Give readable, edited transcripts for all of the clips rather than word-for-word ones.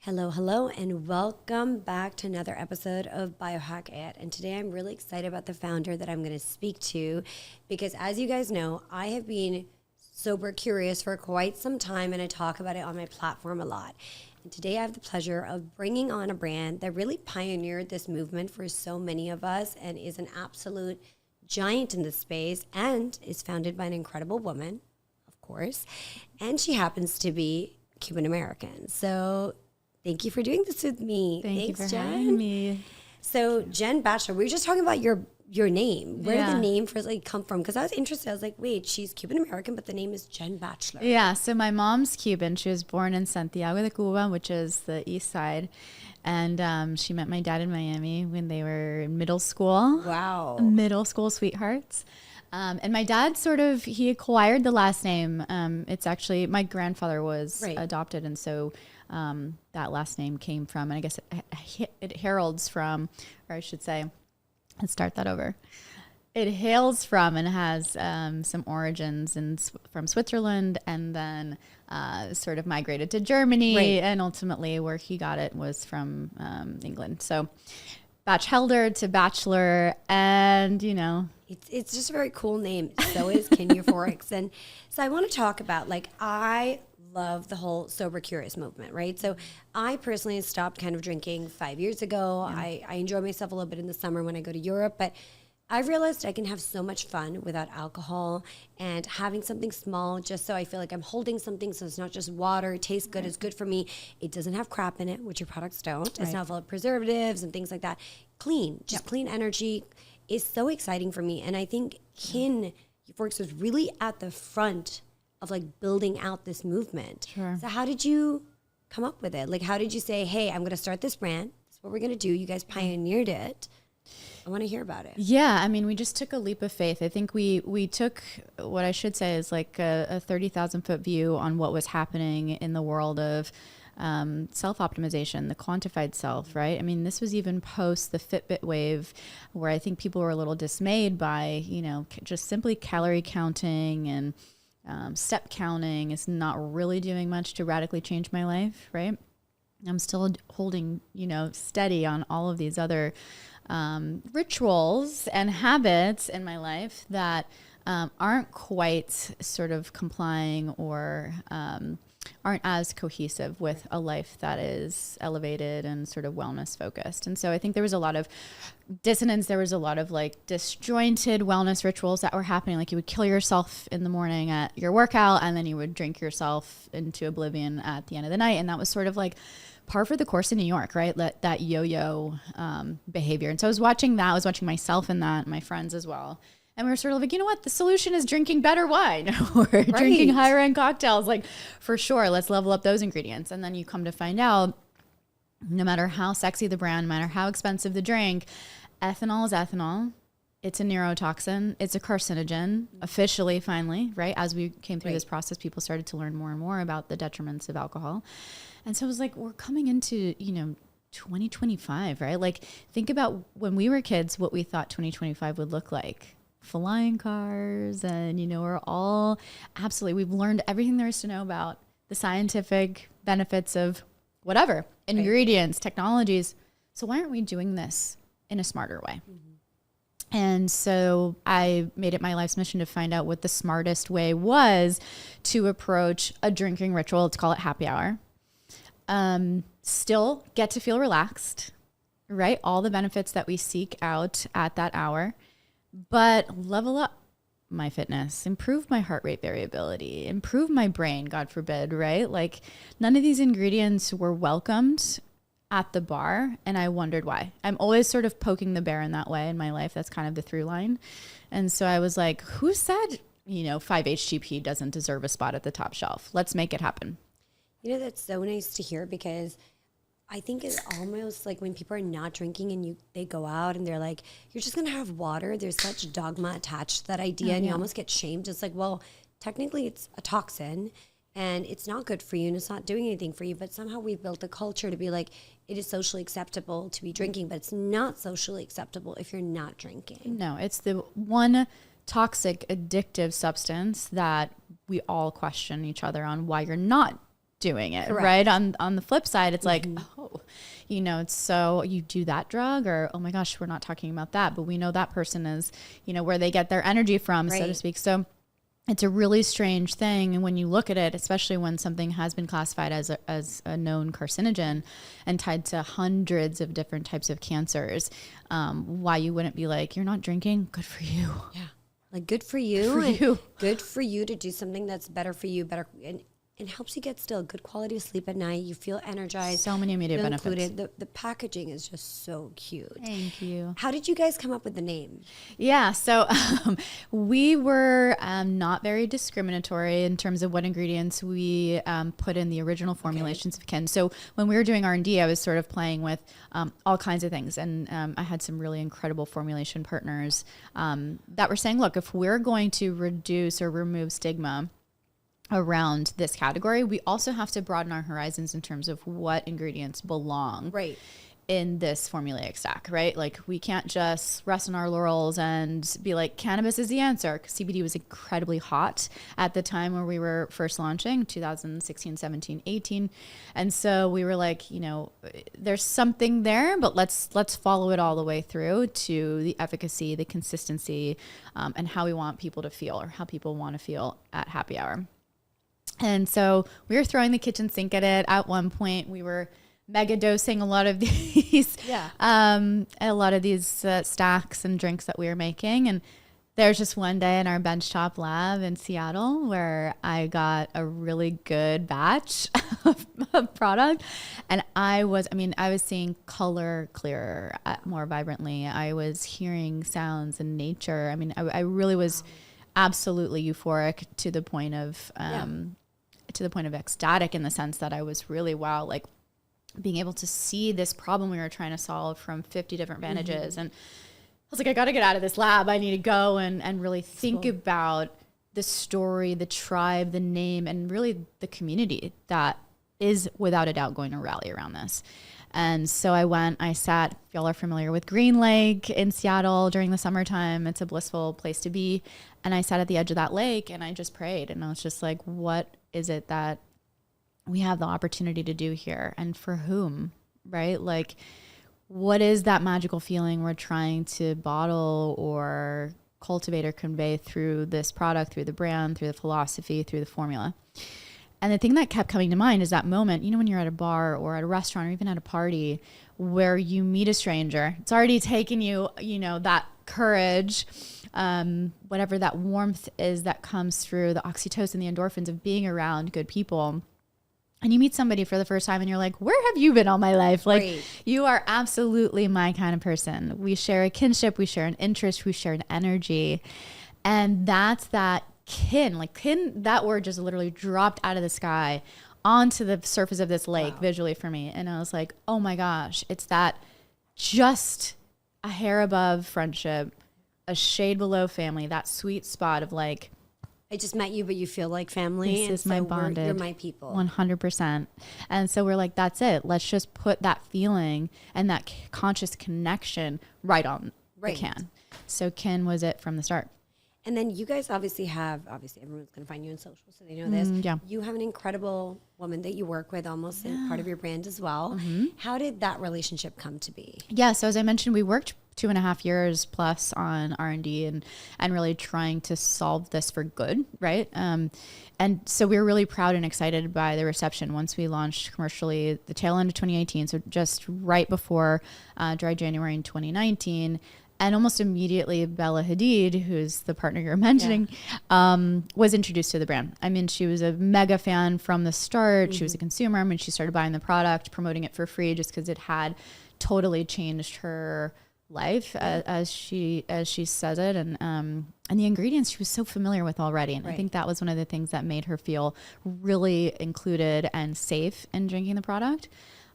Hello, hello, and welcome back to another episode of Biohack-it. And today I'm really excited about the founder that I'm going to speak to because, as you guys know, I have been sober curious for quite some time and I talk about it on my platform a lot. And today I have the pleasure of bringing on a brand that really pioneered this movement for so many of us and is an absolute giant in this space and is founded by an incredible woman, of course, and she happens to be Cuban American. So thank you for doing this with me. Thanks, you for Jen. having me. So Jen Batchelor, we were just talking about your name. Where did Yeah. the name first come from? Because I was interested. I was like, wait, she's Cuban American, but the name is Jen Batchelor. Yeah, so my mom's Cuban. She was born in Santiago de Cuba, which is the east side. And she met my dad in Miami when they were in middle school. Wow. Middle school sweethearts. And my dad he acquired the last name. It's actually, my grandfather was adopted. And so that last name came from, and I guess it heralds from, or I should say, let's start that over. It hails from and has some origins from Switzerland, and then sort of migrated to Germany, and ultimately where he got it was from England. So Batchelor to Batchelor, and It's just a very cool name. So is Kin Euphorics. And so I want to talk about, I love the whole sober curious movement, right? So I personally stopped kind of drinking 5 years ago. Yeah. I enjoy myself a little bit in the summer when I go to Europe, but I realized I can have so much fun without alcohol and having something small just so I feel like I'm holding something, so it's not just water. It tastes good. It's good for me. It doesn't have crap in it, which your products don't. It's not full of preservatives and things like that. Clean, just clean energy is so exciting for me. And I think Kin Euphorics was really at the front of building out this movement. Sure. So how did you come up with it? How did you say, hey, I'm going to start this brand. That's what we're going to do. You guys pioneered it. I want to hear about it. Yeah, I mean, we just took a leap of faith. I think we took what I should say is a 30,000 foot view on what was happening in the world of self-optimization, the quantified self, right? I mean, this was even post the Fitbit wave where I think people were a little dismayed by, just simply calorie counting and step counting is not really doing much to radically change my life, right? I'm still holding, steady on all of these other rituals and habits in my life that aren't quite sort of complying or aren't as cohesive with a life that is elevated and sort of wellness focused. And so I think there was a lot of dissonance. There was a lot of disjointed wellness rituals that were happening. You would kill yourself in the morning at your workout and then you would drink yourself into oblivion at the end of the night. And that was sort of par for the course in New York, right? That yo-yo behavior. And so I was watching that. I was watching myself in that, my friends as well. And we were sort of you know what? The solution is drinking better wine or drinking higher end cocktails. For sure, let's level up those ingredients. And then you come to find out, no matter how sexy the brand, no matter how expensive the drink, ethanol is ethanol. It's a neurotoxin. It's a carcinogen, officially, finally, right? As we came through this process, people started to learn more and more about the detriments of alcohol. And so it was we're coming into, 2025, right? Think about when we were kids, what we thought 2025 would look like. Flying cars and, we're all we've learned everything there is to know about the scientific benefits of whatever, ingredients, technologies. So why aren't we doing this in a smarter way? Mm-hmm. And so I made it my life's mission to find out what the smartest way was to approach a drinking ritual. Let's call it happy hour. Still get to feel relaxed, right? All the benefits that we seek out at that hour, but level up my fitness, improve my heart rate variability, improve my brain, God forbid, right? None of these ingredients were welcomed at the bar, and I wondered why. I'm always sort of poking the bear in that way in my life. That's kind of the through line. And so I was who said, 5-HTP doesn't deserve a spot at the top shelf? Let's make it happen. That's so nice to hear because I think it's almost when people are not drinking and they go out and they're you're just going to have water. There's such dogma attached to that idea and you almost get shamed. It's well, technically it's a toxin and it's not good for you and it's not doing anything for you. But somehow we've built a culture to be it is socially acceptable to be drinking, but it's not socially acceptable if you're not drinking. No, it's the one toxic, addictive substance that we all question each other on why you're not doing it, Correct. right? On the flip side, it's like, oh, you know, it's so you do that drug, or, oh my gosh, we're not talking about that, but we know that person is, you know, where they get their energy from, so to speak. So it's a really strange thing. And when you look at it, especially when something has been classified as a known carcinogen and tied to hundreds of different types of cancers, why you wouldn't be like, you're not drinking? Good for you. Yeah. Like, good for you. Good for you to do something that's better for you, and helps you get still good quality of sleep at night. You feel energized. So many immediate benefits. Included. The packaging is just so cute. Thank you. How did you guys come up with the name? Yeah, so we were not very discriminatory in terms of what ingredients we put in the original formulations of Kin. So when we were doing R&D, I was sort of playing with all kinds of things. And I had some really incredible formulation partners that were saying, look, if we're going to reduce or remove stigma around this category, we also have to broaden our horizons in terms of what ingredients belong in this formulaic stack, right? Like, we can't just rest on our laurels and be like, cannabis is the answer. 'Cause CBD was incredibly hot at the time where we were first launching, 2016, 17, 18. And so we were like, you know, there's something there, but let's follow it all the way through to the efficacy, the consistency, and how we want people to feel, or how people want to feel at happy hour. And so we were throwing the kitchen sink at it. At one point, we were mega dosing a lot of these, stacks and drinks that we were making. And there's just one day in our benchtop lab in Seattle where I got a really good batch of product, and I was seeing color clearer, more vibrantly. I was hearing sounds in nature. I mean, I really was absolutely euphoric to the point of ecstatic, in the sense that I was really, wow, like being able to see this problem we were trying to solve from 50 different vantages. And I was like, I got to get out of this lab. I need to go and really think about the story, the tribe, the name, and really the community that is without a doubt going to rally around this. And so I sat, if y'all are familiar with Green Lake in Seattle during the summertime, it's a blissful place to be. And I sat at the edge of that lake and I just prayed. And I was just like, what is it that we have the opportunity to do here, and for whom, right? Like, what is that magical feeling we're trying to bottle or cultivate or convey through this product, through the brand, through the philosophy, through the formula? And the thing that kept coming to mind is that moment, you know, when you're at a bar or at a restaurant or even at a party where you meet a stranger. It's already taken you, you know, that courage, whatever that warmth is that comes through the oxytocin, the endorphins of being around good people. And you meet somebody for the first time and you're like, where have you been all my life? Like, you are absolutely my kind of person. We share a kinship, we share an interest, we share an energy. And that's that kin. Like, kin, that word just literally dropped out of the sky onto the surface of this lake visually for me. And I was like, oh my gosh, it's that just a hair above friendship, a shade below family, that sweet spot of like, I just met you, but you feel like family. This is my bonded. You're my people. 100%. And so we're like, that's it. Let's just put that feeling and that conscious connection right on the can. So Kin was it from the start. And then you guys obviously everyone's going to find you in social, so they know this. You have an incredible woman that you work with, almost in part of your brand as well. How did that relationship come to be? Yeah, so as I mentioned, we worked 2.5 years plus on R&D and really trying to solve this for good, right? And so we were really proud and excited by the reception once we launched commercially the tail end of 2018, so just right before Dry January in 2019. And almost immediately, Bella Hadid, who's the partner you're mentioning, was introduced to the brand. I mean, she was a mega fan from the start. She was a consumer. I mean, she started buying the product, promoting it for free just because it had totally changed her life, as she says it. And the ingredients she was so familiar with already. And I think that was one of the things that made her feel really included and safe in drinking the product.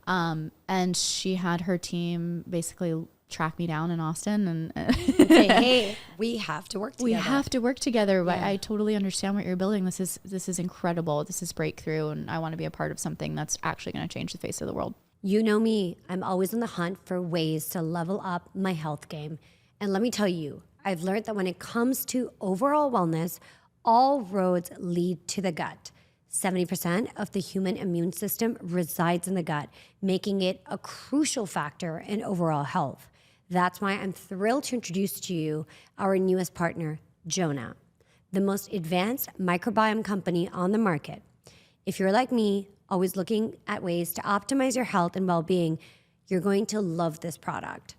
And she had her team basically track me down in Austin and say, hey, we have to work together. We have to work together. But I totally understand what you're building. This is incredible. This is breakthrough. And I want to be a part of something that's actually going to change the face of the world. You know me. I'm always on the hunt for ways to level up my health game. And let me tell you, I've learned that when it comes to overall wellness, all roads lead to the gut. 70% of the human immune system resides in the gut, making it a crucial factor in overall health. That's why I'm thrilled to introduce to you our newest partner, Jonah, the most advanced microbiome company on the market. If you're like me, always looking at ways to optimize your health and well-being, you're going to love this product.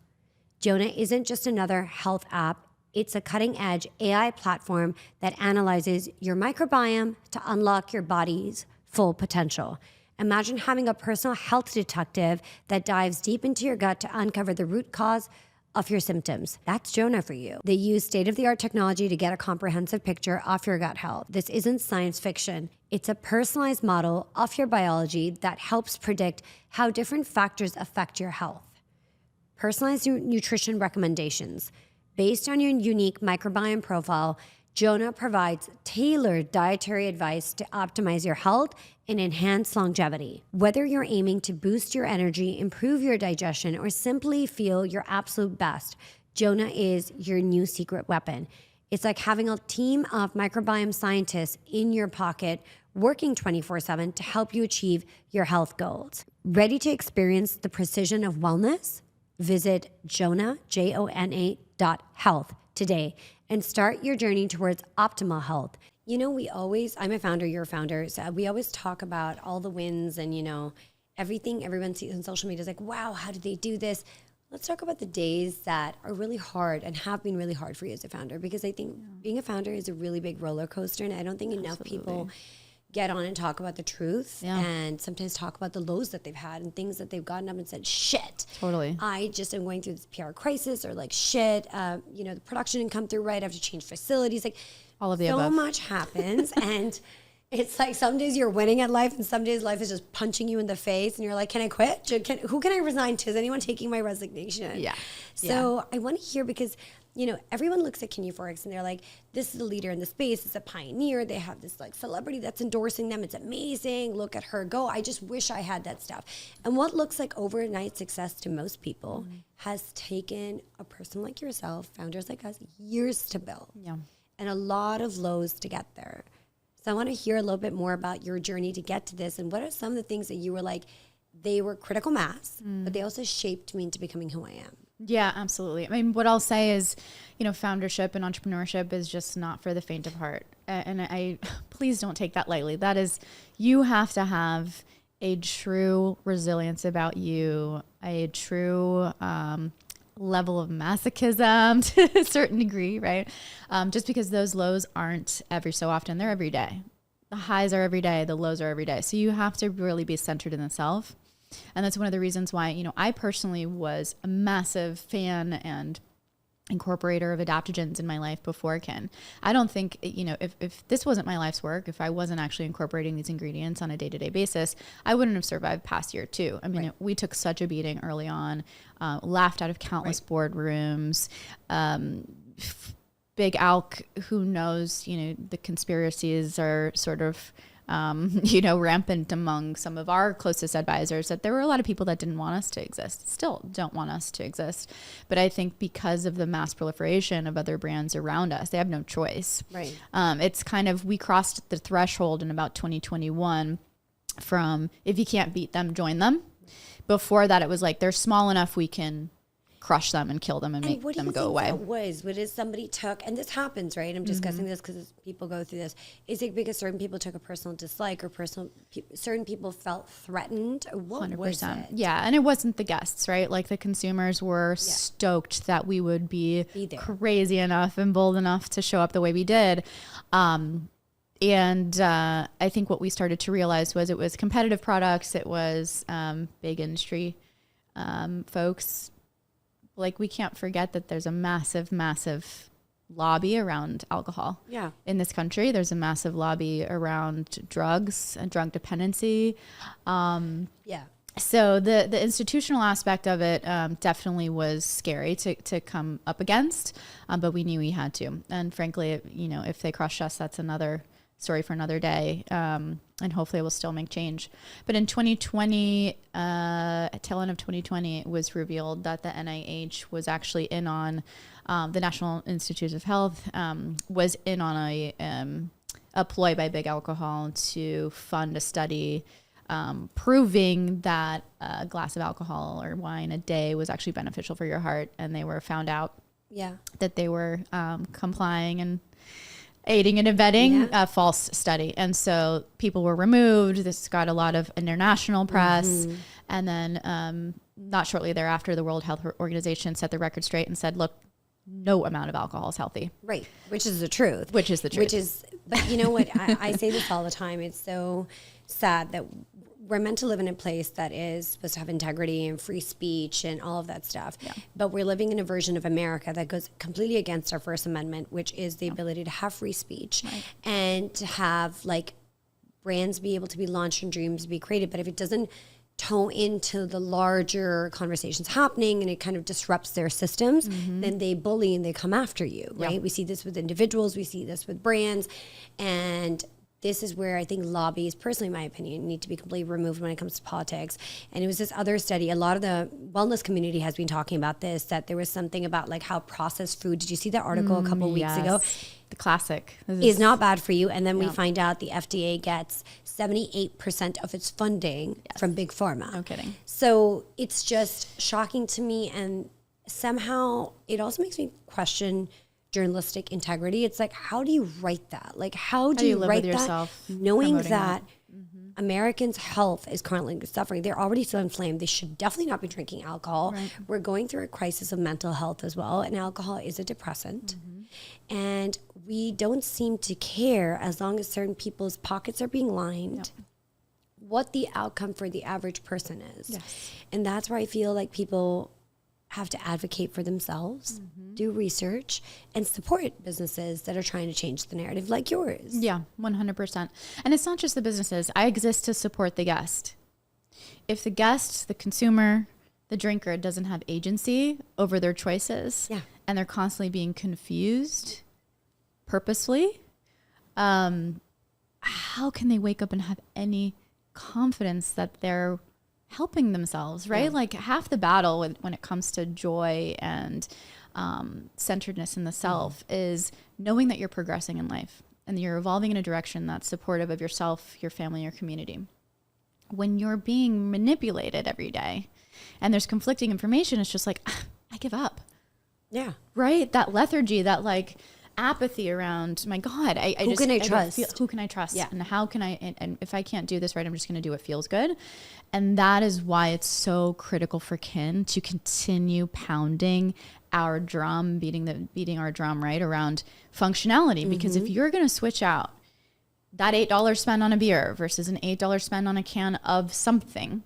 Jonah isn't just another health app. It's a cutting-edge AI platform that analyzes your microbiome to unlock your body's full potential. Imagine having a personal health detective that dives deep into your gut to uncover the root cause of your symptoms. That's Jonah for you. They use state-of-the-art technology to get a comprehensive picture of your gut health. This isn't science fiction. It's a personalized model of your biology that helps predict how different factors affect your health. Personalized nutrition recommendations. Based on your unique microbiome profile, Jonah provides tailored dietary advice to optimize your health and enhance longevity. Whether you're aiming to boost your energy, improve your digestion, or simply feel your absolute best, Jonah is your new secret weapon. It's like having a team of microbiome scientists in your pocket working 24/7 to help you achieve your health goals. Ready to experience the precision of wellness? Visit Jonah, JONA.health today and start your journey towards optimal health. You know, I'm a founder, you're a founder, so we always talk about all the wins and, everything everyone sees on social media is like, wow, how did they do this? Let's talk about the days that are really hard and have been really hard for you as a founder, because I think being a founder is a really big roller coaster, and I don't think enough people get on and talk about the truth and sometimes talk about the lows that they've had and things that they've gotten up and said, shit. Totally. I just am going through this PR crisis, or like, shit, the production didn't come through right. I have to change facilities. Like, all of the above. So much happens. And it's like some days you're winning at life and some days life is just punching you in the face and you're like, can I quit? Who can I resign to? Is anyone taking my resignation? Yeah. So I want to hear, because everyone looks at Kin Euphorics and they're like, this is a leader in the space. It's a pioneer. They have this like celebrity that's endorsing them. It's amazing. Look at her go. I just wish I had that stuff. And what looks like overnight success to most people has taken a person like yourself, founders like us, years to build. Yeah. And a lot of lows to get there. So I want to hear a little bit more about your journey to get to this. And what are some of the things that you were like, they were critical mass, but they also shaped me into becoming who I am? Yeah, absolutely. I mean, what I'll say is, foundership and entrepreneurship is just not for the faint of heart. And I please don't take that lightly. That is, you have to have a true resilience about you, a true level of masochism to a certain degree, right? Just because those lows aren't every so often, they're every day. The highs are every day, the lows are every day. So you have to really be centered in the self. And that's one of the reasons why, I personally was a massive fan and incorporator of adaptogens in my life before Kin. I don't think, if this wasn't my life's work, if I wasn't actually incorporating these ingredients on a day-to-day basis, I wouldn't have survived past year 2. I mean, we took such a beating early on, laughed out of countless boardrooms, big alk, who knows, the conspiracies are sort of, rampant among some of our closest advisors, that there were a lot of people that didn't want us to exist, still don't want us to exist. But I think because of the mass proliferation of other brands around us, they have no choice. Right. It's kind of, we crossed the threshold in about 2021 from, if you can't beat them, join them. Before that, it was like, they're small enough, we can crush them and kill them and make them go away. What is somebody took, and this happens, right? I'm discussing this because people go through this. Is it because certain people took a personal dislike, or certain people felt threatened? What 100%. Was it? Yeah, and it wasn't the guests, right? Like, the consumers were stoked that we would be crazy enough and bold enough to show up the way we did. And I think what we started to realize was it was competitive products. It was big industry folks. Like, we can't forget that there's a massive, massive lobby around alcohol. Yeah. In this country, there's a massive lobby around drugs and drug dependency. So the institutional aspect of it definitely was scary to come up against, but we knew we had to. And frankly, if they crush us, that's another story for another day. And hopefully it will still make change. But in 2020, tail end of 2020, it was revealed that the NIH was actually in on, the National Institutes of Health was in on a ploy by Big Alcohol to fund a study proving that a glass of alcohol or wine a day was actually beneficial for your heart. And they were found out that they were complying and aiding and abetting a false study. And so people were removed. This got a lot of international press. And then not shortly thereafter, the World Health Organization set the record straight and said, look, no amount of alcohol is healthy. Right. Which is the truth. Which is the truth. But you know what? I say this all the time. It's so sad that we're meant to live in a place that is supposed to have integrity and free speech and all of that stuff. Yeah. But we're living in a version of America that goes completely against our First Amendment, which is the ability to have free speech and to have like brands be able to be launched and dreams be created. But if it doesn't toe into the larger conversations happening and it kind of disrupts their systems, then they bully and they come after you, right? We see this with individuals, we see this with brands, and this is where I think lobbies, personally in my opinion, need to be completely removed when it comes to politics. And it was this other study, a lot of the wellness community has been talking about this, that there was something about like how processed food, did you see that article a couple of weeks ago? The classic. Is not bad for you. And then we find out the FDA gets 78% of its funding from Big Pharma. No kidding. So it's just shocking to me. And somehow it also makes me question journalistic integrity. It's like, how do you write that? Like, how do you write that knowing that Americans' health is currently suffering? They're already so inflamed. They should definitely not be drinking alcohol. Right. We're going through a crisis of mental health as well, and alcohol is a depressant. And we don't seem to care, as long as certain people's pockets are being lined, what the outcome for the average person is. And that's where I feel like people have to advocate for themselves, do research, and support businesses that are trying to change the narrative like yours. Yeah, 100%. And it's not just the businesses. I exist to support the guest. If the guest, the consumer, the drinker doesn't have agency over their choices and they're constantly being confused purposefully, how can they wake up and have any confidence that they're helping themselves, right? Like half the battle when it comes to joy and centeredness in the self is knowing that you're progressing in life and you're evolving in a direction that's supportive of yourself, your family, your community. When you're being manipulated every day and there's conflicting information, it's just like, I give up. Yeah. Right? That lethargy, that like apathy around, my God, who can I trust? Who can I trust? Yeah. And how can I, and if I can't do this right, I'm just going to do what feels good. And that is why it's so critical for Kin to continue pounding our drum, beating our drum, right, around functionality. Because if you're going to switch out that $8 spent on a beer versus an $8 spent on a can of something,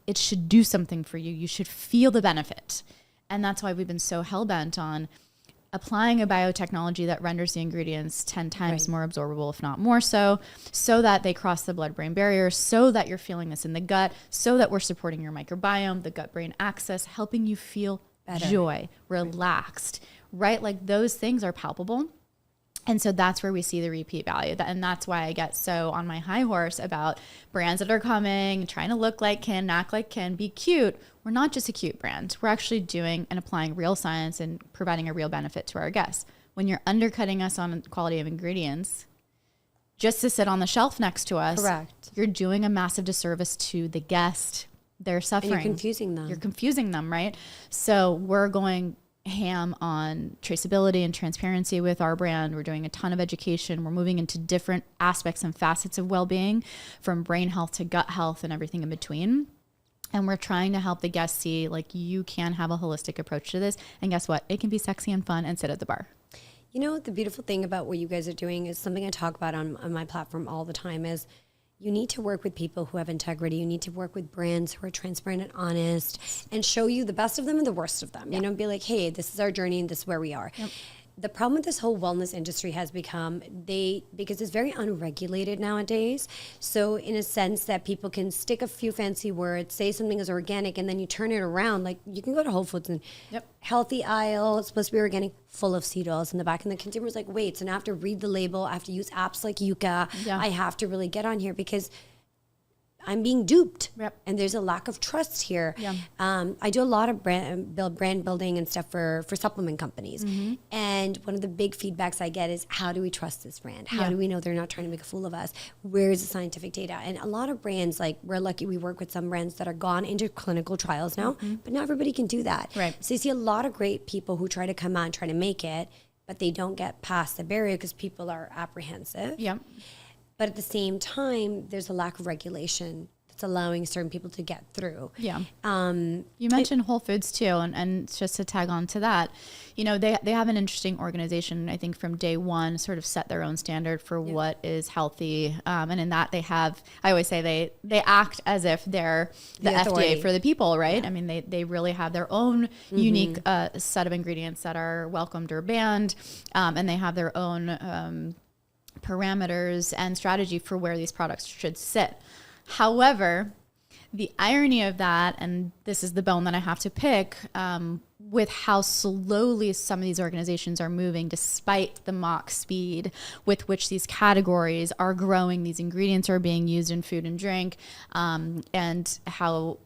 it should do something for you. You should feel the benefit. And that's why we've been so hell-bent on applying a biotechnology that renders the ingredients 10 times more absorbable, if not more so that they cross the blood-brain barrier, so that you're feeling this in the gut, so that we're supporting your microbiome, the gut-brain axis, helping you feel better, joy, relaxed, right? Like those things are palpable. And so that's where we see the repeat value. And that's why I get so on my high horse about brands that are coming, trying to look like Kin, act like Kin, be cute. We're not just a cute brand. We're actually doing and applying real science and providing a real benefit to our guests. When you're undercutting us on quality of ingredients, just to sit on the shelf next to us, you're doing a massive disservice to the guest. They're suffering. And you're confusing them. You're confusing them, right? So we're going ham on traceability and transparency with our brand. We're doing a ton of education. We're moving into different aspects and facets of well-being, from brain health to gut health and everything in between. And we're trying to help the guests see, like, you can have a holistic approach to this. And guess what? It can be sexy and fun and sit at the bar. You know, the beautiful thing about what you guys are doing is something I talk about on my platform all the time is you need to work with people who have integrity. You need to work with brands who are transparent and honest and show you the best of them and the worst of them. You know, be like, hey, this is our journey and this is where we are. The problem with this whole wellness industry has become because it's very unregulated nowadays. So in a sense that people can stick a few fancy words, say something is organic, and then you turn it around. Like you can go to Whole Foods and healthy aisle, it's supposed to be organic, full of seed oils in the back. And the consumer's like, wait, so now I have to read the label. I have to use apps like Yuka. I have to really get on here because I'm being duped. Yep. And there's a lack of trust here. Yeah. I do a lot of brand building and stuff for supplement companies. And one of the big feedbacks I get is, how do we trust this brand? How do we know they're not trying to make a fool of us? Where's the scientific data? And a lot of brands, like, we're lucky we work with some brands that are gone into clinical trials now, but not everybody can do that. Right. So you see a lot of great people who try to come on, try to make it, but they don't get past the barrier because people are apprehensive. Yeah. But at the same time, there's a lack of regulation that's allowing certain people to get through. Yeah. You mentioned Whole Foods too, and just to tag on to that, you know, they have an interesting organization. I think from day one, sort of set their own standard for what is healthy, and in that they have. I always say they act as if they're the FDA for the people, right? Yeah. I mean, they really have their own unique set of ingredients that are welcomed or banned, and they have their own parameters and strategy for where these products should sit. However, the irony of that, and this is the bone that I have to pick, with how slowly some of these organizations are moving despite the mock speed with which these categories are growing, these ingredients are being used in food and drink, and how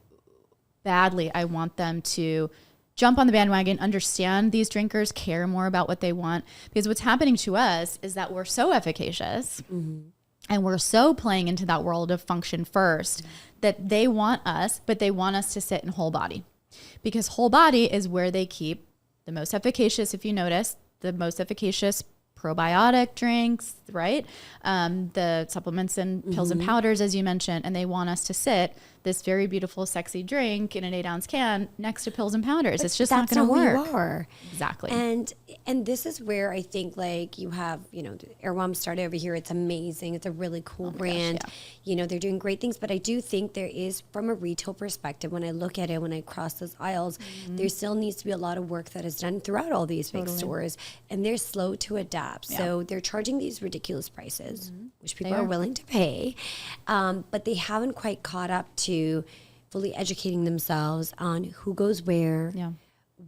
badly I want them to jump on the bandwagon, understand these drinkers, care more about what they want. Because what's happening to us is that we're so efficacious and we're so playing into that world of function first that they want us, but they want us to sit in whole body. Because whole body is where they keep the most efficacious, if you notice, the most efficacious probiotic drinks, right? The supplements and pills and powders, as you mentioned, and they want us to sit this very beautiful, sexy drink in an 8-ounce can next to pills and powders. But it's just not going to work. You are. Exactly. And this is where I think, like, you have, you know, Erewhon started over here. It's amazing. It's a really cool brand. Gosh, yeah. You know, they're doing great things. But I do think there is, from a retail perspective, when I look at it, when I cross those aisles, there still needs to be a lot of work that is done throughout all these big stores. And they're slow to adapt. Yeah. So they're charging these ridiculous prices, which people are willing to pay. But they haven't quite caught up to fully educating themselves on who goes where,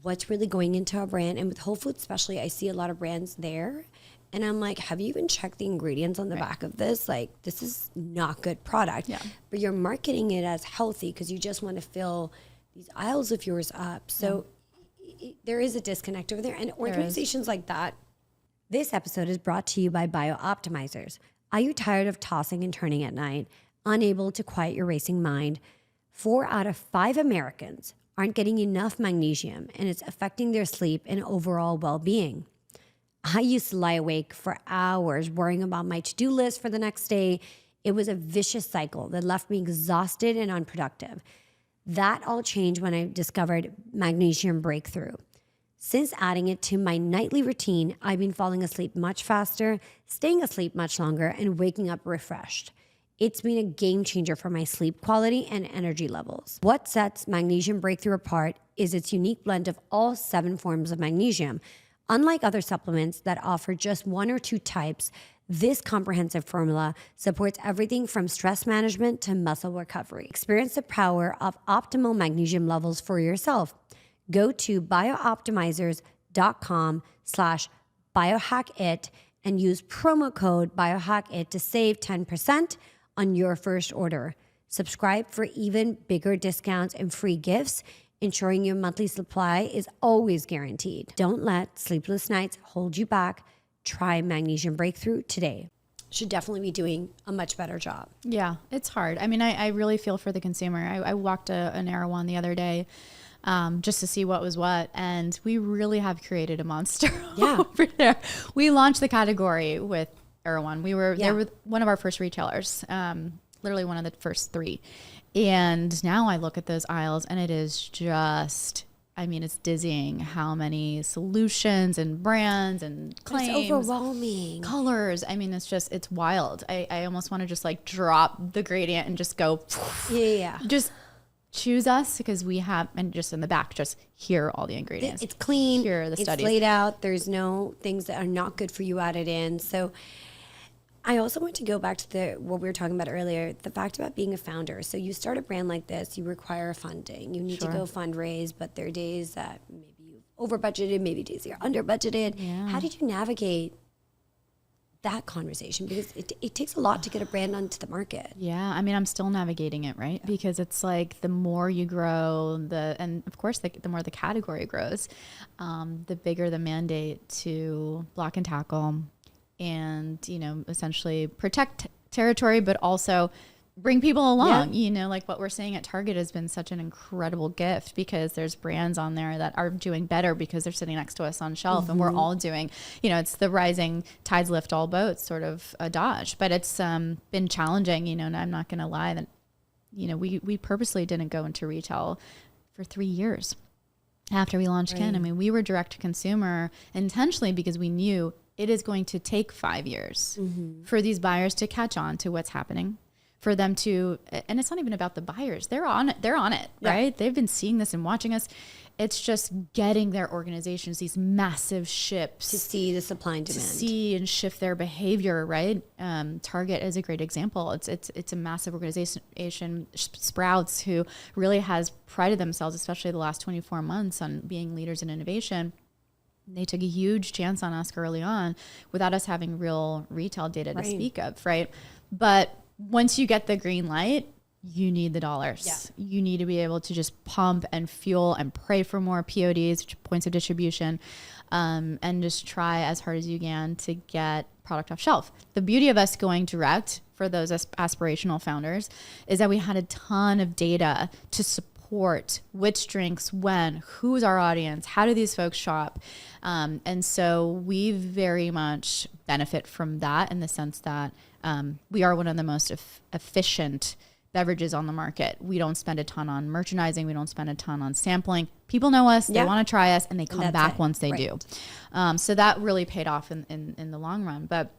what's really going into a brand. And with Whole Foods especially, I see a lot of brands there. And I'm like, have you even checked the ingredients on the back of this? Like, this is not good product. Yeah. But you're marketing it as healthy because you just want to fill these aisles of yours up. So there is a disconnect over there. And organizations like that. This episode is brought to you by Biooptimizers. Are you tired of tossing and turning at night, unable to quiet your racing mind? 4 out of 5 Americans aren't getting enough magnesium, and it's affecting their sleep and overall well-being. I used to lie awake for hours worrying about my to-do list for the next day. It was a vicious cycle that left me exhausted and unproductive. That all changed when I discovered Magnesium Breakthrough. Since adding it to my nightly routine, I've been falling asleep much faster, staying asleep much longer, and waking up refreshed. It's been a game changer for my sleep quality and energy levels. What sets Magnesium Breakthrough apart is its unique blend of all 7 forms of magnesium. Unlike other supplements that offer just 1 or 2 types, this comprehensive formula supports everything from stress management to muscle recovery. Experience the power of optimal magnesium levels for yourself. Go to biooptimizers.com/biohack-it and use promo code Biohack-it to save 10% on your first order. Subscribe for even bigger discounts and free gifts, ensuring your monthly supply is always guaranteed. Don't let sleepless nights hold you back. Try Magnesium Breakthrough today. Should definitely be doing a much better job. Yeah, it's hard. I mean, I really feel for the consumer. I walked an Erewhon the other day just to see what was what. And we really have created a monster over there. We launched the category with Erewhon. They were one of our first retailers, literally one of the first 3. And now I look at those aisles and it is just, I mean, it's dizzying how many solutions and brands and claims. It's overwhelming. Colors. I mean, it's wild. I almost want to just like drop the gradient and just go. Yeah. Just choose us because we have, and just in the back, just here are all the ingredients. It's clean. Here are the studies. It's laid out. There's no things that are not good for you added in. So I also want to go back to what we were talking about earlier, the fact about being a founder. So you start a brand like this, you require funding. You need to go fundraise, but there are days that maybe you over budgeted, maybe days you're under budgeted. Yeah. How did you navigate that conversation? Because it takes a lot to get a brand onto the market. Yeah. I mean, I'm still navigating it, right? Yeah. Because it's like the more you grow, and of course, the more the category grows, the bigger the mandate to block and tackle and, you know, essentially protect territory, but also bring people along. You know, like what we're seeing at Target has been such an incredible gift, because there's brands on there that are doing better because they're sitting next to us on shelf, and we're all doing, you know, it's the rising tides lift all boats sort of adage. But it's been challenging, you know, and I'm not going to lie that, you know, we purposely didn't go into retail for 3 years after we launched Kin. I mean, we were direct to consumer intentionally because we knew it is going to take 5 years for these buyers to catch on to what's happening, for them to, and it's not even about the buyers. They're on it, right? They've been seeing this and watching us. It's just getting their organizations, these massive ships, to see the supply and demand, to see and shift their behavior, right? Target is a great example. It's a massive organization, Sprouts, who really has prided themselves, especially the last 24 months, on being leaders in innovation. They took a huge chance on us early on without us having real retail data to speak of, right? But once you get the green light, you need the dollars. Yeah. You need to be able to just pump and fuel and pray for more PODs, points of distribution, and just try as hard as you can to get product off shelf. The beauty of us going direct for those aspirational founders is that we had a ton of data to support which drinks, when, who's our audience, how do these folks shop? And so we very much benefit from that, in the sense that we are one of the most efficient beverages on the market. We don't spend a ton on merchandising. We don't spend a ton on sampling. People know us, they want to try us, and they come back once they do. So that really paid off in the long run. But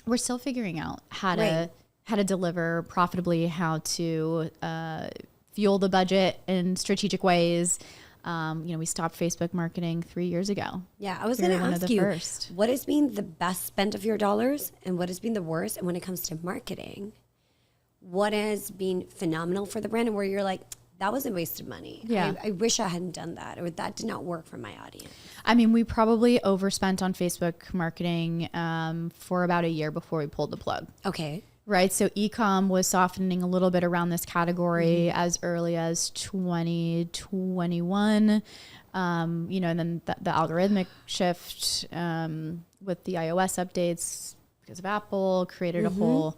we're still figuring out how to deliver profitably, how to fuel the budget in strategic ways. You know, we stopped Facebook marketing 3 years ago. Yeah, I was going to ask you, what has been the best spent of your dollars and what has been the worst? And when it comes to marketing, what has been phenomenal for the brand and where you're like, that was a waste of money. Yeah. I wish I hadn't done that, or that did not work for my audience. I mean, we probably overspent on Facebook marketing for about a year before we pulled the plug. Okay. Right. So e-com was softening a little bit around this category as early as 2021. You know, and then the algorithmic shift with the iOS updates because of Apple created a whole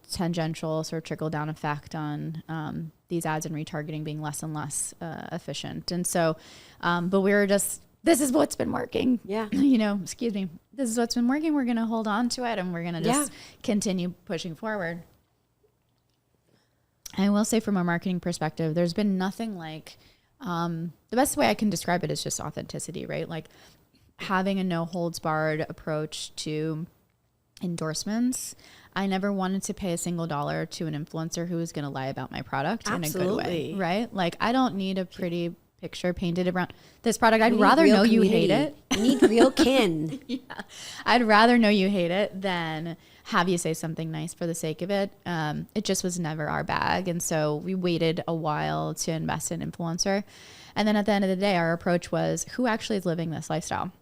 tangential sort of trickle down effect on these ads and retargeting being less and less efficient. And so, but we were just, this is what's been working. Yeah. You know, excuse me. This is what's been working. We're going to hold on to it, and we're going to just continue pushing forward. I will say, from a marketing perspective, there's been nothing like, the best way I can describe it is just authenticity, right? Like having a no holds barred approach to endorsements. I never wanted to pay a single dollar to an influencer who was going to lie about my product in a good way, right? Like, I don't need a pretty picture painted around this product. I'd rather know you hate it. You need real kin. I'd rather know you hate it than have you say something nice for the sake of it. It just was never our bag. And so we waited a while to invest in influencer. And then at the end of the day, our approach was, who actually is living this lifestyle?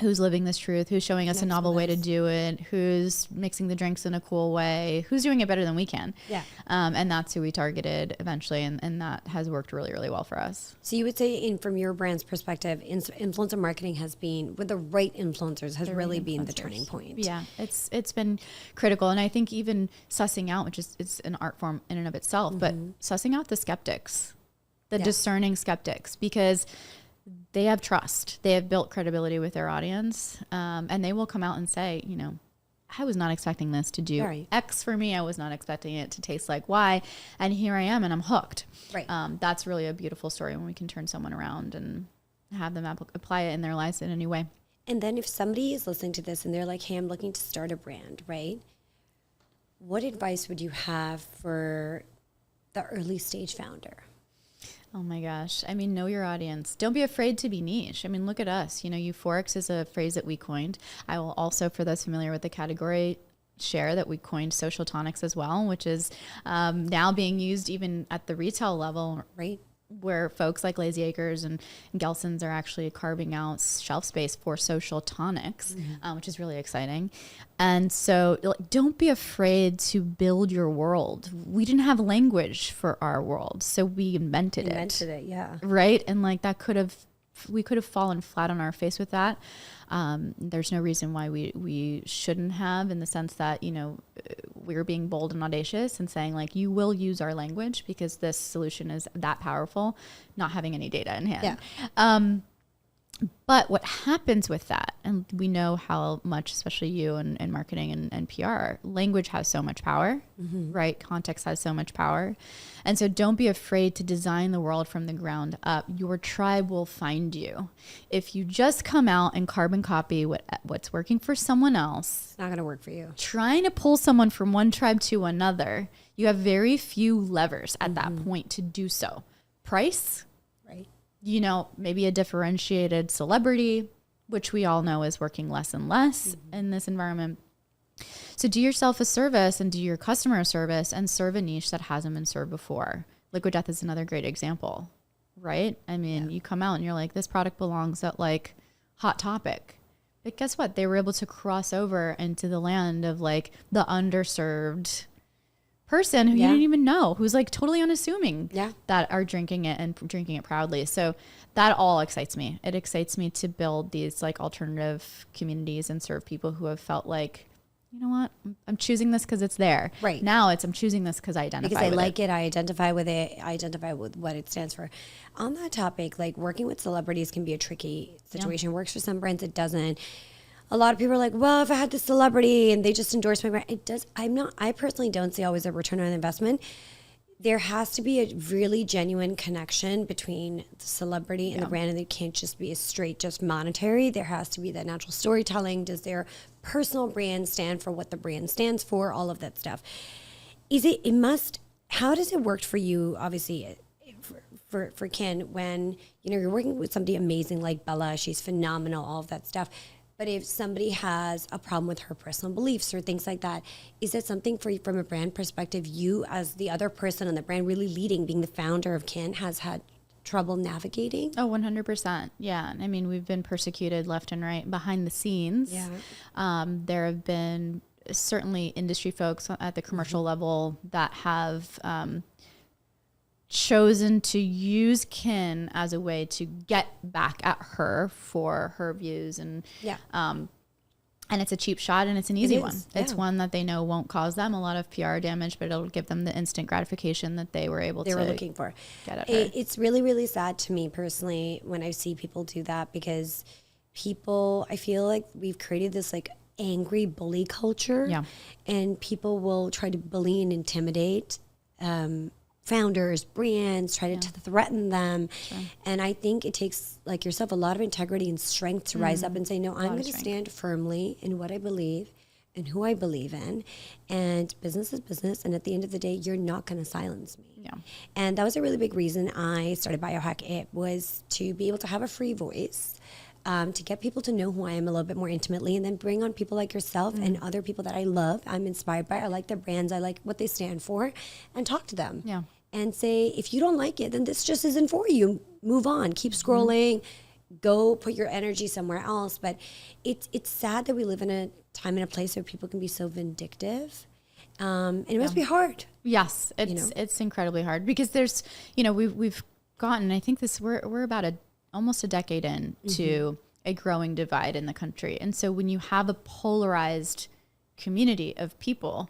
Who's living this truth? Who's showing us a novel way to do it? Who's mixing the drinks in a cool way? Who's doing it better than we can? Yeah. And that's who we targeted eventually. And that has worked really, really well for us. So you would say, from your brand's perspective, influencer marketing has been, with the right influencers, has really been the turning point. Yeah, it's been critical. And I think even sussing out, which is it's an art form in and of itself, but sussing out the skeptics, the discerning skeptics, because they have trust. They have built credibility with their audience. And they will come out and say, you know, I was not expecting this to do X for me. I was not expecting it to taste like Y. And here I am, and I'm hooked. Right. That's really a beautiful story when we can turn someone around and have them apply it in their lives in a new way. And then if somebody is listening to this and they're like, hey, I'm looking to start a brand, right? What advice would you have for the early stage founder? Oh my gosh. I mean, know your audience. Don't be afraid to be niche. I mean, look at us. You know, euphorics is a phrase that we coined. I will also, for those familiar with the category, share that we coined social tonics as well, which is now being used even at the retail level. Right. where folks like Lazy Acres and Gelson's are actually carving out shelf space for social tonics, which is really exciting. And so like, don't be afraid to build your world. We didn't have language for our world, so we invented it. Yeah. Right. And like we could have fallen flat on our face with that. There's no reason why we shouldn't have, in the sense that, you know, we're being bold and audacious and saying like, you will use our language because this solution is that powerful, not having any data in hand. Yeah. But what happens with that, and we know how much, especially you and marketing and PR, language has so much power, right? Context has so much power. And so don't be afraid to design the world from the ground up. Your tribe will find you. If you just come out and carbon copy what's working for someone else, It's not going to work for you. Trying to pull someone from one tribe to another, you have very few levers at that point to do so. Price, right? You know, maybe a differentiated celebrity, which we all know is working less and less in this environment. So do yourself a service and do your customer a service and serve a niche that hasn't been served before. Liquid Death is another great example, right? I mean, you come out and you're like, this product belongs at like Hot Topic. But guess what? They were able to cross over into the land of like the underserved person who you didn't even know, who's like totally unassuming that are drinking it and drinking it proudly. So that all excites me. It excites me to build these like alternative communities and serve people who have felt like, you know what, I'm choosing this because it's there. Right. Now I'm choosing this because I identify with it. Because I like it, I identify with it, I identify with what it stands for. On that topic, like working with celebrities can be a tricky situation. It works for some brands, it doesn't. A lot of people are like, well, if I had this celebrity and they just endorse my brand, it does. I personally don't see always a return on investment. There has to be a really genuine connection between the celebrity and the brand, and it can't just be a straight, just monetary. There has to be that natural storytelling. Does their personal brand stand for what the brand stands for? All of that stuff. How does it work for you, obviously, for Kin, when, you know, you're working with somebody amazing like Bella, she's phenomenal, all of that stuff. But if somebody has a problem with her personal beliefs or things like that, is that something for you from a brand perspective, you as the other person on the brand really leading, being the founder of Kin, has had trouble navigating? Oh, 100%. Yeah. I mean, we've been persecuted left and right behind the scenes. Yeah. There have been certainly industry folks at the commercial level that have chosen to use Kin as a way to get back at her for her views, and and it's a cheap shot and it's an easy one. It's one that they know won't cause them a lot of PR damage, but it'll give them the instant gratification that they were looking for. Get at her. It's really, really sad to me personally when I see people do that, because I feel like we've created this like angry bully culture, and people will try to bully and intimidate founders, brands, try to threaten them. Sure. And I think it takes, like yourself, a lot of integrity and strength to rise up and say, no, I'm going to stand firmly in what I believe and who I believe in. And business is business. And at the end of the day, you're not going to silence me. Yeah. And that was a really big reason I started Biohack-it, was to be able to have a free voice, to get people to know who I am a little bit more intimately, and then bring on people like yourself and other people that I love, I'm inspired by, I like their brands, I like what they stand for, and talk to them. Yeah. And say, if you don't like it, then this just isn't for you. Move on, keep scrolling, go put your energy somewhere else. But it's sad that we live in a time and a place where people can be so vindictive. And it must be hard. Yes, it's incredibly hard, because there's, we've gotten, I think we're about almost a decade in to a growing divide in the country. And so when you have a polarized community of people,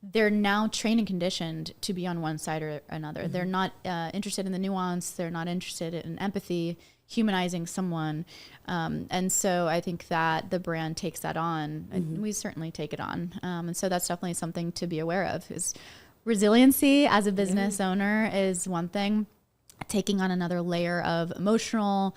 they're now trained and conditioned to be on one side or another. They're not interested in the nuance. They're not interested in empathy, humanizing someone. And so I think that the brand takes that on, and we certainly take it on. And so that's definitely something to be aware of. Is resiliency as a business owner is one thing. Taking on another layer of emotional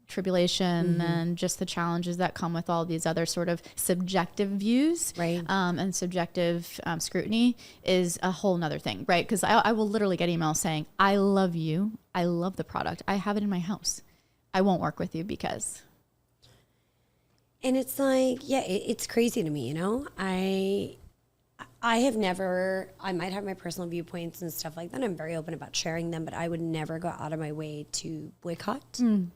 tribulation and just the challenges that come with all these other sort of subjective views, right? And subjective scrutiny is a whole nother thing, right? Because I will literally get emails saying, I love you, I love the product, I have it in my house, I won't work with you because. And it's like, it's crazy to me, I might have my personal viewpoints and stuff like that. I'm very open about sharing them, but I would never go out of my way to boycott and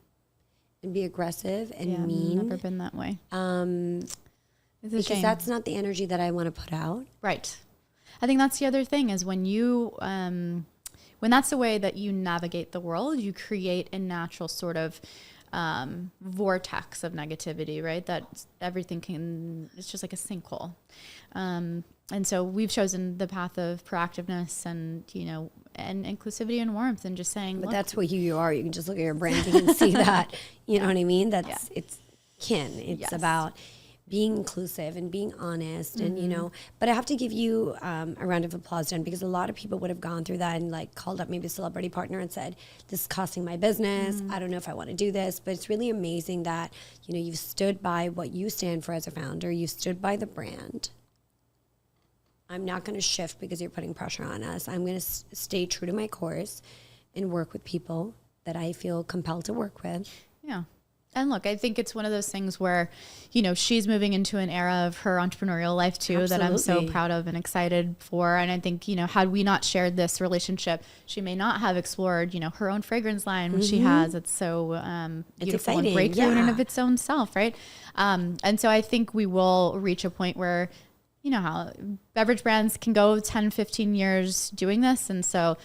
be aggressive and mean. I've never been that way. Because that's not the energy that I want to put out. Right. I think that's the other thing is when you, when that's the way that you navigate the world, you create a natural sort of vortex of negativity, right? That everything it's just like a sinkhole. And so we've chosen the path of proactiveness and, and inclusivity and warmth and just saying, but that's what you are. You can just look at your branding and see that, you know what I mean? It's Kin. It's about being inclusive and being honest and, but I have to give you a round of applause, Dan, because a lot of people would have gone through that and like called up maybe a celebrity partner and said, this is costing my business. I don't know if I want to do this, but it's really amazing that, you've stood by what you stand for as a founder. You stood by the brand. I'm not going to shift because you're putting pressure on us. I'm going to stay true to my course and work with people that I feel compelled to work with. Yeah. And look, I think it's one of those things where, she's moving into an era of her entrepreneurial life too, that I'm so proud of and excited for. And I think, had we not shared this relationship, she may not have explored, her own fragrance line, which she has. It's so beautiful and breakthrough in and of its own self, right? And so I think we will reach a point where, how beverage brands can go 10, 15 years doing this. And so,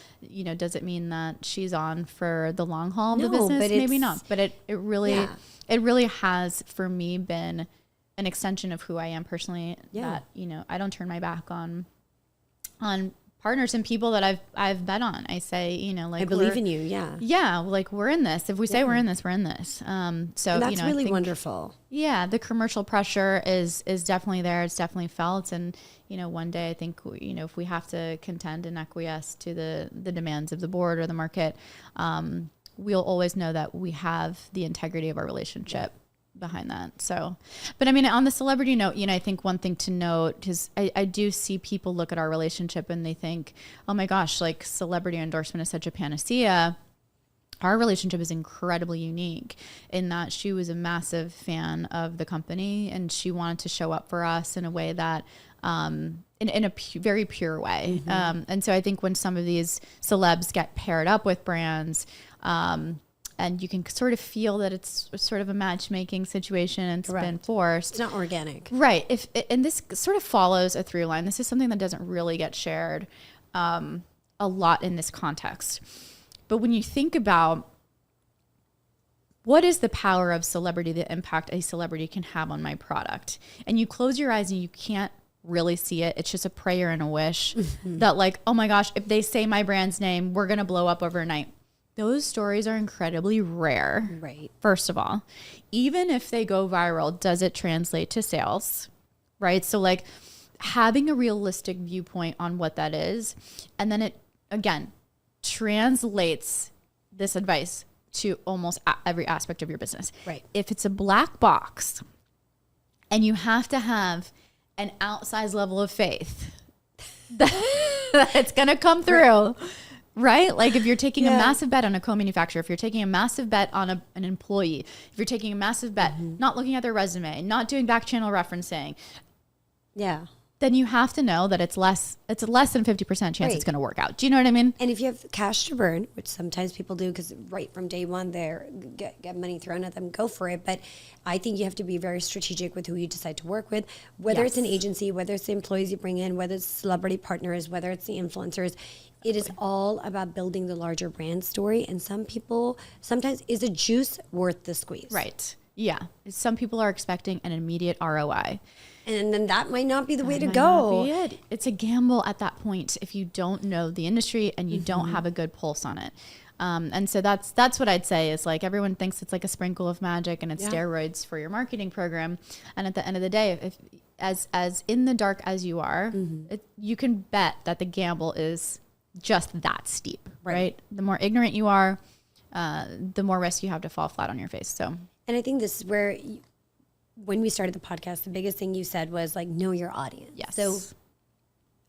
does it mean that she's on for the long haul of the business? Maybe not. But it really has, for me, been an extension of who I am personally. That, I don't turn my back on partners and people that I've bet on. I say, like, I believe in you. Yeah. Yeah. Like, we're in this. If we say we're in this, we're in this. So and that's really I think, wonderful. Yeah. The commercial pressure is definitely there. It's definitely felt. And, one day I think, if we have to contend and acquiesce to the demands of the board or the market, we'll always know that we have the integrity of our relationship behind that. So, but I mean, on the celebrity note, I think one thing to note is I do see people look at our relationship and they think, oh my gosh, like celebrity endorsement is such a panacea. Our relationship is incredibly unique in that she was a massive fan of the company and she wanted to show up for us in a way that, in a very pure way. And so I think when some of these celebs get paired up with brands, and you can sort of feel that it's sort of a matchmaking situation and it's been forced. It's not organic. Right. And this sort of follows a through line. This is something that doesn't really get shared a lot in this context. But when you think about what is the power of celebrity, the impact a celebrity can have on my product, and you close your eyes and you can't really see it. It's just a prayer and a wish that like, oh my gosh, if they say my brand's name, we're going to blow up overnight. Those stories are incredibly rare. Right. First of all, even if they go viral, does it translate to sales? Right. So like having a realistic viewpoint on what that is. And then it, again, translates this advice to almost every aspect of your business. Right. If it's a black box and you have to have an outsized level of faith that it's going to come through. Right? Like if you're taking a massive bet on a co-manufacturer, if you're taking a massive bet on an employee, if you're taking a massive bet, not looking at their resume, not doing back channel referencing, then you have to know that it's less than 50% chance it's going to work out. Do you know what I mean? And if you have cash to burn, which sometimes people do because right from day one they get money thrown at them, go for it. But I think you have to be very strategic with who you decide to work with, whether it's an agency, whether it's the employees you bring in, whether it's celebrity partners, whether it's the influencers. It is all about building the larger brand story. And sometimes is a juice worth the squeeze? Right. Yeah. Some people are expecting an immediate ROI. And then that might not be the way to go. It's a gamble at that point if you don't know the industry and you don't have a good pulse on it. And so that's what I'd say is like everyone thinks it's like a sprinkle of magic and it's steroids for your marketing program. And at the end of the day, if as in the dark as you are, you can bet that the gamble is just that steep, right? The more ignorant you are, the more risk you have to fall flat on your face. So, and I think this is where, when we started the podcast, the biggest thing you said was like, know your audience. Yes. So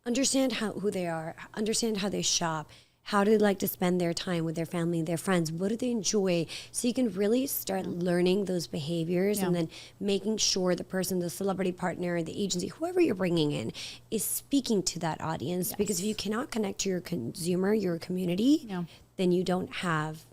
understand who they are, understand how they shop, How do they like to spend their time with their family, their friends? What do they enjoy? So you can really start learning those behaviors and then making sure the person, the celebrity partner, the agency, whoever you're bringing in is speaking to that audience. Because if you cannot connect to your consumer, your community, then you don't have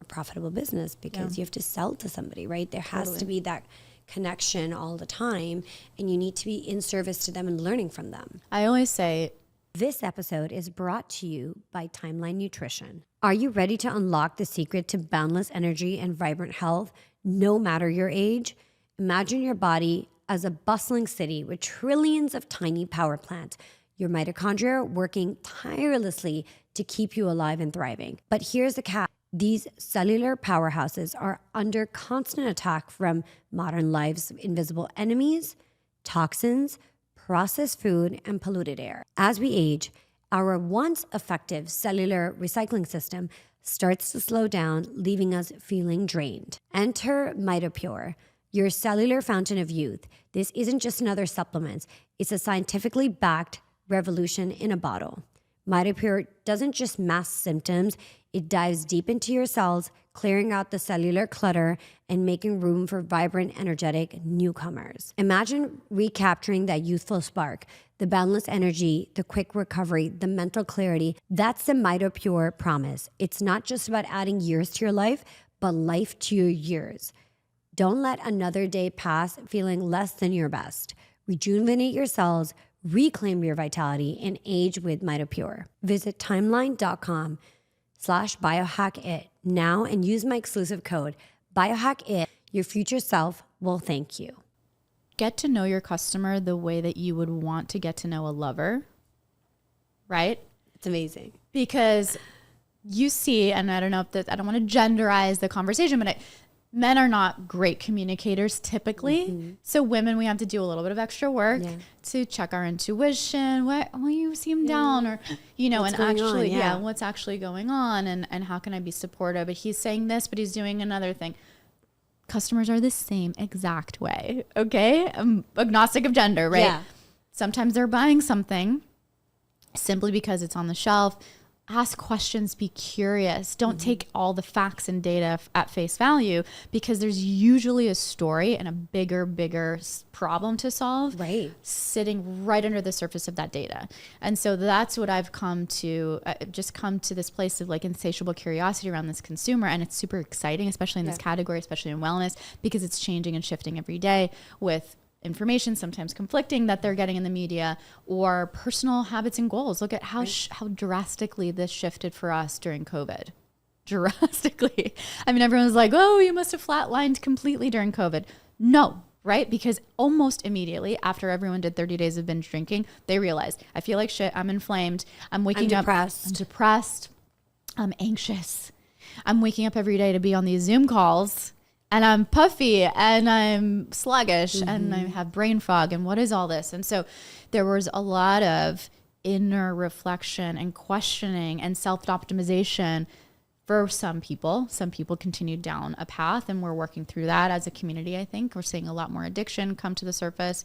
a profitable business, because you have to sell to somebody, right? There has to be that connection all the time, and you need to be in service to them and learning from them. I always say, this episode is brought to you by Timeline Nutrition. Are you ready to unlock the secret to boundless energy and vibrant health, no matter your age? Imagine your body as a bustling city with trillions of tiny power plants, your mitochondria working tirelessly to keep you alive and thriving. But here's the catch. These cellular powerhouses are under constant attack from modern life's invisible enemies, toxins, processed food, and polluted air. As we age, our once effective cellular recycling system starts to slow down, leaving us feeling drained. Enter MitoPure, your cellular fountain of youth. This isn't just another supplement. It's a scientifically backed revolution in a bottle. MitoPure doesn't just mask symptoms, it dives deep into your cells, clearing out the cellular clutter and making room for vibrant, energetic newcomers. Imagine recapturing that youthful spark, the boundless energy, the quick recovery, the mental clarity. That's the MitoPure promise. It's not just about adding years to your life, but life to your years. Don't let another day pass feeling less than your best. Rejuvenate your cells, reclaim your vitality, and age with MitoPure. Visit timeline.com/biohack-it now and use my exclusive code Biohack-it. Your future self will thank you. get to know your customer the way that you would want to get to know a lover, right? It's amazing. Because you see, and I don't know if I don't want to genderize the conversation, but men are not great communicators typically. Mm-hmm. So women, we have to do a little bit of extra work to check our intuition. What will you seem down, or, you know, what's and actually, what's actually going on, and how can I be supportive? But he's saying this, but he's doing another thing. Customers are the same exact way. Okay. I'm agnostic of gender, right? Yeah. Sometimes they're buying something simply because it's on the shelf. Ask questions, be curious. Don't take all the facts and data at face value, because there's usually a story and a bigger problem to solve sitting right under the surface of that data. And so that's what I've come to, just come to this place of like insatiable curiosity around this consumer. And it's super exciting, especially in this category, especially in wellness, because it's changing and shifting every day with information, sometimes conflicting, that they're getting in the media, or personal habits and goals. Look at how drastically this shifted for us during COVID. Drastically. I mean, everyone's like, oh, you must have flatlined completely during COVID. No, right? Because almost immediately after everyone did 30 days of binge drinking, they realized, I feel like shit. I'm inflamed. I'm waking up. I'm depressed. I'm anxious. I'm waking up every day to be on these Zoom calls, and I'm puffy and I'm sluggish and I have brain fog. And what is all this? And so there was a lot of inner reflection and questioning and self-optimization for some people. Some people continued down a path, and we're working through that as a community. I think we're seeing a lot more addiction come to the surface.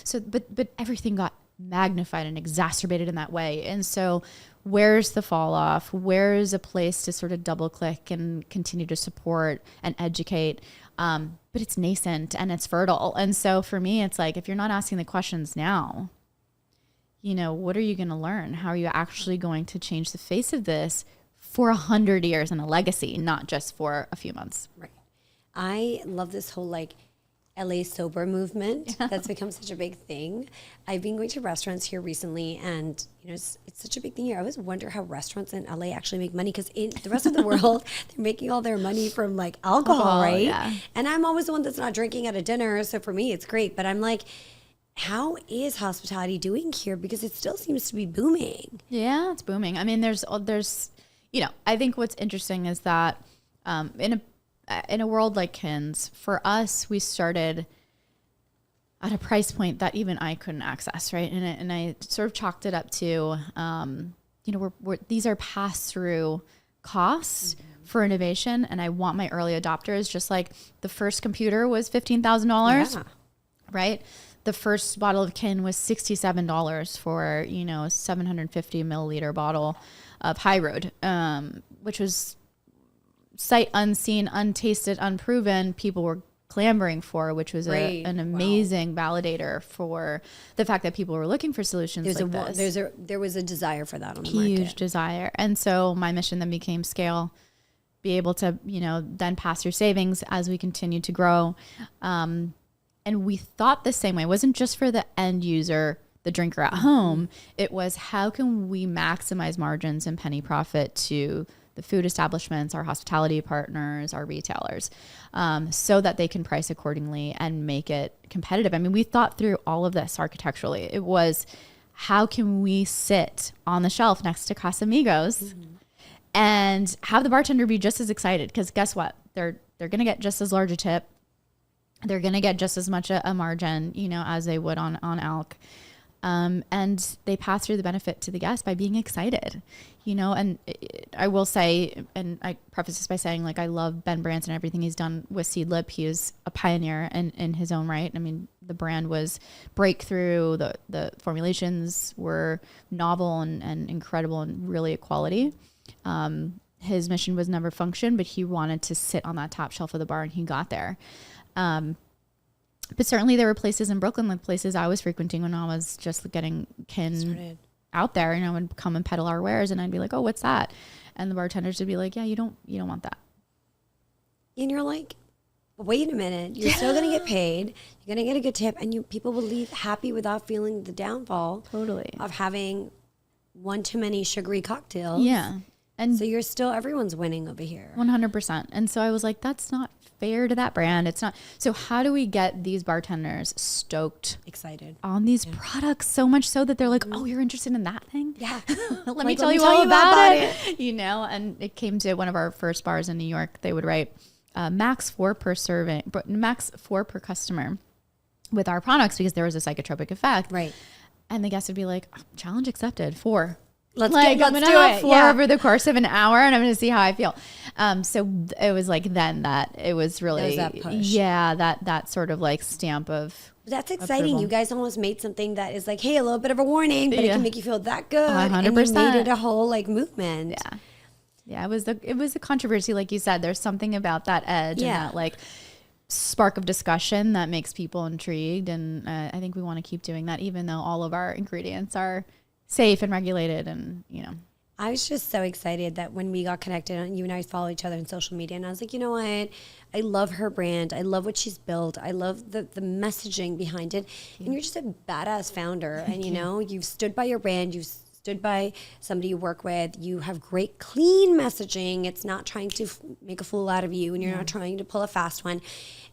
So, but everything got magnified and exacerbated in that way. And so where's the fall off? Where's a place to sort of double click and continue to support and educate? But it's nascent and it's fertile. And so for me, it's like, if you're not asking the questions now, you know, what are you going to learn? How are you actually going to change the face of this for 100 years and a legacy, not just for a few months? Right. I love this whole like LA sober movement that's become such a big thing. I've been going to restaurants here recently, and you know, it's such a big thing here. I always wonder how restaurants in LA actually make money, because in the rest of the world, they're making all their money from like alcohol, right? Yeah. And I'm always the one that's not drinking at a dinner, so for me, it's great. But I'm like, how is hospitality doing here? Because it still seems to be booming. Yeah, it's booming. I mean, there's, you know, I think what's interesting is that in a world like Kin's, for us, we started at a price point that even I couldn't access, right? And I sort of chalked it up to, you know, these are pass-through costs for innovation, and I want my early adopters, just like the first computer was $15,000, right? The first bottle of Kin was $67 for, you know, a 750 milliliter bottle. High Road, which was sight unseen, untasted, unproven. People were clamoring for, which was an amazing validator for the fact that people were looking for solutions There was a desire for that on the huge market. desire. And so my mission then became scale, be able to, then pass through savings as we continue to grow. And we thought the same way. It wasn't just for the end user, the drinker at home. It was, how can we maximize margins and penny profit to the food establishments, our hospitality partners, our retailers, so that they can price accordingly and make it competitive. I mean, we thought through all of this architecturally. It was, how can we sit on the shelf next to Casamigos and have the bartender be just as excited? Because guess what? They're going to get just as large a tip. They're going to get just as much a margin, as they would on alc. And they pass through the benefit to the guest by being excited, and I will say, and I preface this by saying, like, I love Ben Branson and everything he's done with Seedlip. He is a pioneer in his own right. I mean, the brand was breakthrough. The formulations were novel and incredible and really at quality. His mission was never function, but he wanted to sit on that top shelf of the bar, and he got there. But certainly there were places in Brooklyn, like places I was frequenting when I was just getting Kin out there, and I would come and peddle our wares, and I'd be like, "Oh, what's that?" And the bartenders would be like, "Yeah, you don't want that." And you're like, wait a minute, you're still going to get paid. You're going to get a good tip, and people will leave happy without feeling the downfall of having one too many sugary cocktails. Yeah. And so everyone's winning over here. 100%. And so I was like, that's not fair to that brand. It's not. So how do we get these bartenders stoked, excited on these products, so much so that they're like, oh, you're interested in that thing? Yeah. Let me tell you all about it. And it came to one of our first bars in New York. They would write max 4 per serving, but max 4 per customer with our products, because there was a psychotropic effect. Right. And the guest would be like, oh, challenge accepted, 4. I'm going to have 4 Yeah. over the course of an hour, and I'm going to see how I feel. So it was like then that it was really, that push. Yeah, that sort of like stamp of That's exciting. approval. You guys almost made something that is like, hey, a little bit of a warning, but it can make you feel that good. 100%. And you made it a whole movement. Yeah. Yeah. It was a controversy. Like you said, there's something about that edge and that like spark of discussion that makes people intrigued. And I think we want to keep doing that, even though all of our ingredients are safe and regulated, and I was just so excited that when we got connected, and you and I follow each other on social media, and I was like, you know what? I love her brand. I love what she's built. I love the messaging behind it. And you're just a badass founder. And you've stood by your brand. You've stood by somebody you work with. You have great, clean messaging. It's not trying to make a fool out of you, and you're not trying to pull a fast one.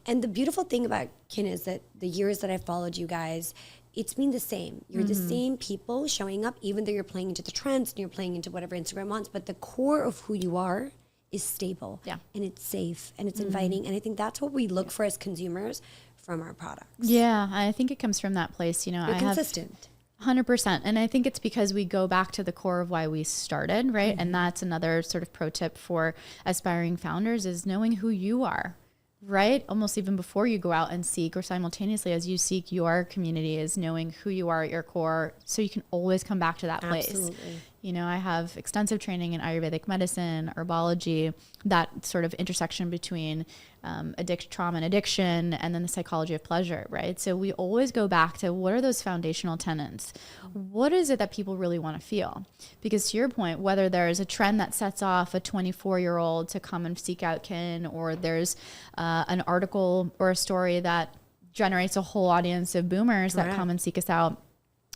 And the beautiful thing about Kin is that the years that I've followed you guys, it's been the same. You're the same people showing up, even though you're playing into the trends and you're playing into whatever Instagram wants. But the core of who you are is stable. Yeah. And it's safe and it's inviting. And I think that's what we look for as consumers from our products. Yeah, I think it comes from that place. You're consistent. 100%. And I think it's because we go back to the core of why we started, right? And that's another sort of pro tip for aspiring founders, is knowing who you are. Right? Almost even before you go out and seek, or simultaneously as you seek your community, is knowing who you are at your core, so you can always come back to that place. Absolutely. I have extensive training in Ayurvedic medicine, herbology, that sort of intersection between trauma and addiction, and then the psychology of pleasure, right? So we always go back to, what are those foundational tenets? What is it that people really want to feel? Because to your point, whether there's a trend that sets off a 24-year-old to come and seek out Kin, or there's an article or a story that generates a whole audience of boomers that come and seek us out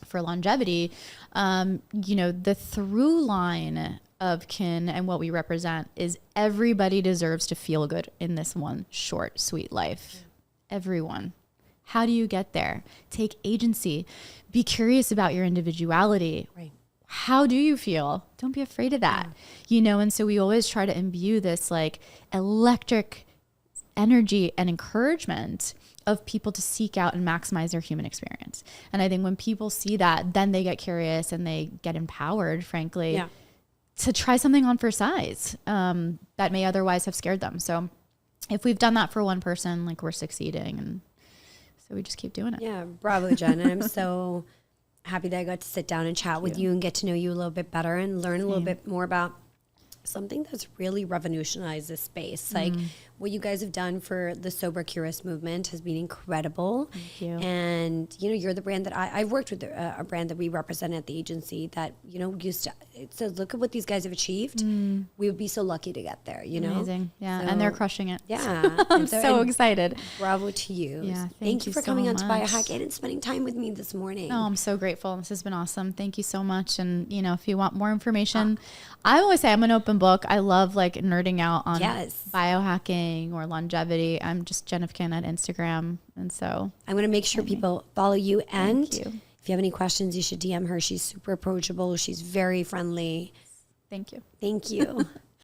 for longevity, the through line of Kin and what we represent is everybody deserves to feel good in this one short, sweet life. Everyone. How do you get there? Take agency. Be curious about your individuality. Right. How do you feel? Don't be afraid of that. And so we always try to imbue this like electric energy and encouragement of people to seek out and maximize their human experience. And I think when people see that, then they get curious and they get empowered, frankly, to try something on for size that may otherwise have scared them. So if we've done that for one person, like, we're succeeding. And so we just keep doing it. Yeah, bravo, Jen. And I'm so happy that I got to sit down and chat with you and get to know you a little bit better and learn a little bit more about something that's really revolutionized this space. Like what you guys have done for the Sober Curious movement has been incredible. Thank you. And, you know, you're the brand that I've worked with a brand that we represent at the agency that, you know, used to, it says, look at what these guys have achieved. We would be so lucky to get there, you know? Amazing. Yeah. So, and they're crushing it. Yeah. I'm so excited. Bravo to you. Yeah, Thank you for coming on to much. Biohack-it and spending time with me this morning. Oh, I'm so grateful. This has been awesome. Thank you so much. And, you know, if you want more information, I always say I'm an open book. I love like nerding out on biohacking or longevity. I'm just Jen of Kin at Instagram. And so I'm going to make sure people follow you. And Thank you. if you have any questions, you should DM her. She's super approachable. She's very friendly. Thank you. Thank you.